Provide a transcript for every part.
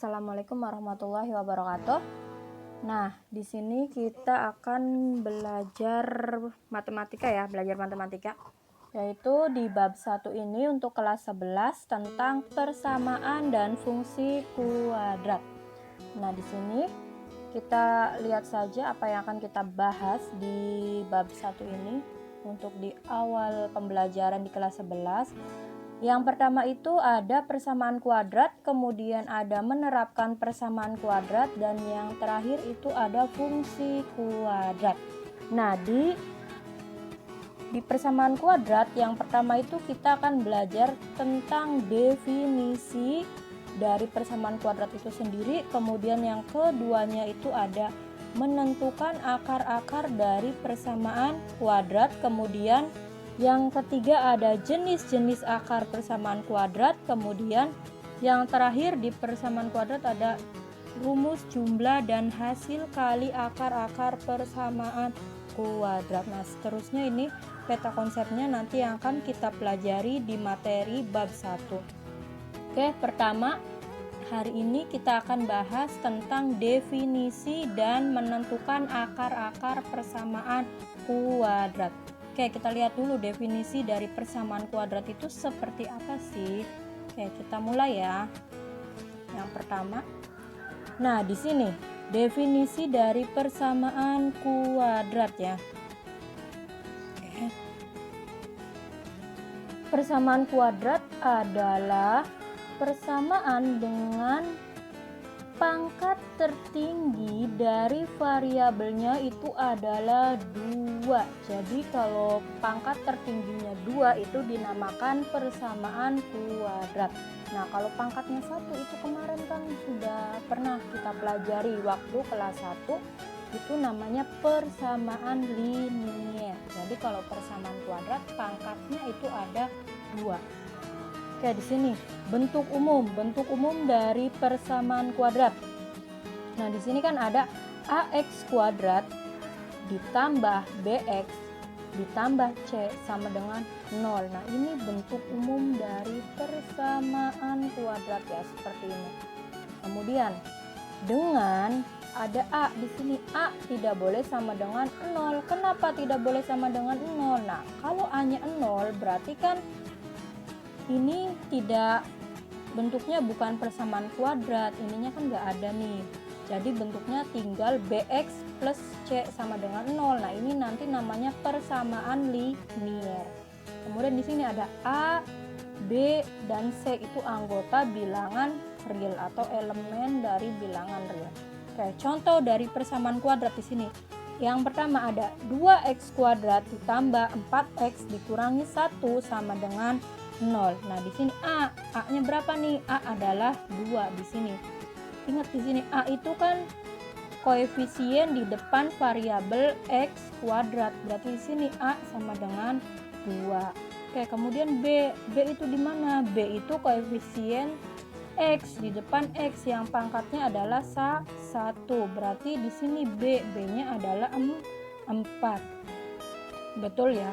Assalamualaikum warahmatullahi wabarakatuh. Nah, di sini kita akan belajar matematika ya, Yaitu di bab 1 ini untuk kelas 11 tentang persamaan dan fungsi kuadrat. Nah, di sini kita lihat saja apa yang akan kita bahas di bab 1 ini untuk di awal pembelajaran di kelas 11. Yang pertama itu ada persamaan kuadrat, kemudian ada menerapkan persamaan kuadrat, dan yang terakhir itu ada fungsi kuadrat. Nah, di persamaan kuadrat yang pertama itu kita akan belajar tentang definisi dari persamaan kuadrat itu sendiri, kemudian yang keduanya itu ada menentukan akar-akar dari persamaan kuadrat, kemudian yang ketiga ada jenis-jenis akar persamaan kuadrat, kemudian yang terakhir di persamaan kuadrat ada rumus jumlah dan hasil kali akar-akar persamaan kuadrat. Nah, seterusnya ini peta konsepnya nanti yang akan kita pelajari di materi bab 1. Oke, pertama hari ini kita akan bahas tentang definisi dan menentukan akar-akar persamaan kuadrat. Oke, kita lihat dulu definisi dari persamaan kuadrat itu seperti apa sih. Oke, kita mulai ya. Yang pertama. Nah, di sini definisi dari persamaan kuadrat ya. Oke. Persamaan kuadrat adalah persamaan dengan pangkat tertinggi dari variabelnya itu adalah 2. Jadi kalau pangkat tertingginya 2 itu dinamakan persamaan kuadrat. Nah, kalau pangkatnya 1 itu kemarin kan sudah pernah kita pelajari waktu kelas 1, itu namanya persamaan linier. Jadi kalau persamaan kuadrat pangkatnya itu ada 2. Oke, di sini bentuk umum dari persamaan kuadrat. Nah, di sini kan ada ax kuadrat ditambah bx ditambah c sama dengan 0. Nah, ini bentuk umum dari persamaan kuadrat ya, seperti ini. Kemudian dengan ada a di sini, a tidak boleh sama dengan 0. Kenapa tidak boleh sama dengan 0? Nah, kalau a-nya 0 berarti kan ini tidak, bentuknya bukan persamaan kuadrat, ininya kan nggak ada nih. Jadi bentuknya tinggal bx plus c sama dengan 0. Nah, ini nanti namanya persamaan linier. Kemudian di sini ada a, b, dan c itu anggota bilangan real atau elemen dari bilangan real. Oke, contoh dari persamaan kuadrat di sini. Yang pertama ada 2x kuadrat ditambah 4x dikurangi 1 sama dengan 0. Nah, di sini a-nya berapa nih? A adalah 2 di sini. Ingat di sini a itu kan koefisien di depan variabel x kuadrat. Berarti di sini a sama dengan 2. Oke, kemudian b itu di mana? B itu koefisien x di depan x yang pangkatnya adalah 1. Berarti di sini b-nya adalah 4. Betul ya?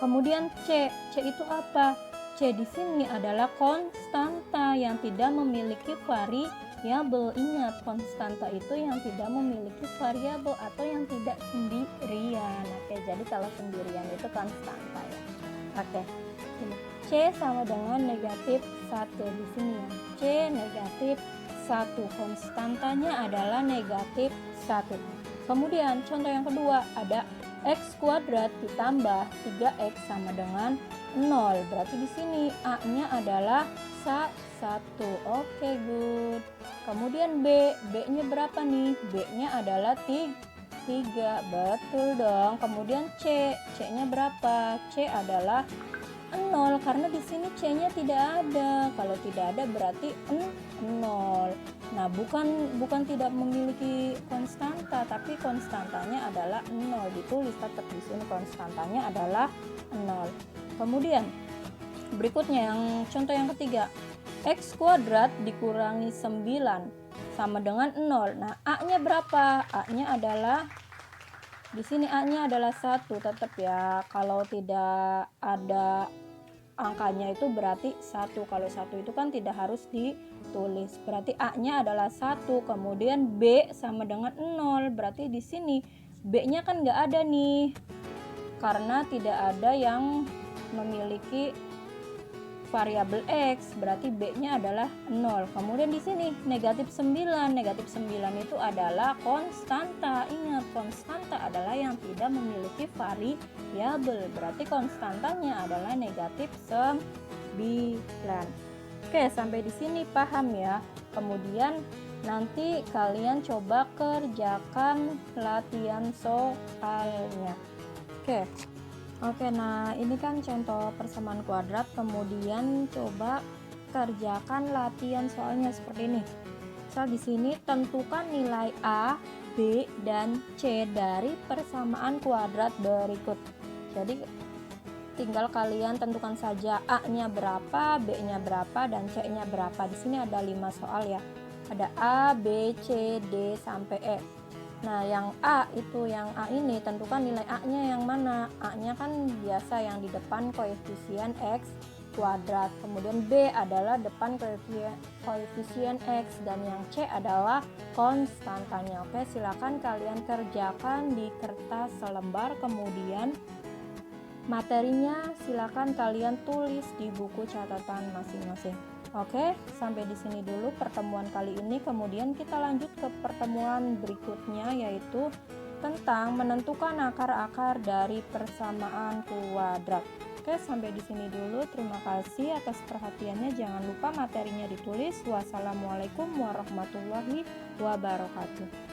Kemudian c itu apa? C di sini adalah konstanta yang tidak memiliki variabel. Ingat, konstanta itu yang tidak memiliki variabel atau yang tidak sendirian. Oke, jadi kalau sendirian itu konstanta ya. Oke, C sama dengan negatif 1 di sini ya. C negatif 1, konstantanya adalah negatif 1. Kemudian contoh yang kedua ada x kuadrat ditambah 3x sama dengan 0. Berarti di sini a-nya adalah 1. Oke, good. Kemudian b-nya berapa nih? B-nya adalah 3. Betul dong. Kemudian c-nya berapa? C adalah 0 karena di sini c-nya tidak ada. Kalau tidak ada berarti 0. Nah, bukan tidak memiliki konstanta, tapi konstantanya adalah 0. Ditulis tetap di sini konstantanya adalah 0. Kemudian berikutnya yang contoh yang ketiga, x kuadrat dikurangi 9 sama dengan 0. Nah, a-nya berapa? A-nya adalah di sini a-nya adalah 1 tetap ya. Kalau tidak ada angkanya itu berarti 1. Kalau 1 itu kan tidak harus ditulis. Berarti A-nya adalah 1. Kemudian B sama dengan 0. Berarti di sini B-nya kan nggak ada nih. Karena tidak ada yang memiliki variabel X, berarti B-nya adalah 0. Kemudian di sini negatif 9. Negatif 9 itu adalah konstanta. Ingat, konstanta adalah yang tidak memiliki variabel. Berarti konstantanya adalah negatif 9. Oke, sampai di sini paham ya. Kemudian nanti kalian coba kerjakan latihan soalnya. Oke, nah ini kan contoh persamaan kuadrat, kemudian coba kerjakan latihan soalnya seperti ini. Misal di sini tentukan nilai A, B, dan C dari persamaan kuadrat berikut. Jadi tinggal kalian tentukan saja A-nya berapa, B-nya berapa, dan C-nya berapa. Di sini ada 5 soal ya. Ada A, B, C, D, sampai E. Nah, yang A itu, yang A ini tentukan nilai A-nya yang mana. A-nya kan biasa yang di depan koefisien X kuadrat. Kemudian B adalah depan koefisien X, dan yang C adalah konstantanya. Oke, silakan kalian kerjakan di kertas selembar, kemudian materinya silakan kalian tulis di buku catatan masing-masing. Oke, sampai di sini dulu pertemuan kali ini. Kemudian kita lanjut ke pertemuan berikutnya, yaitu tentang menentukan akar-akar dari persamaan kuadrat. Oke, sampai di sini dulu. Terima kasih atas perhatiannya. Jangan lupa materinya ditulis. Wassalamualaikum warahmatullahi wabarakatuh.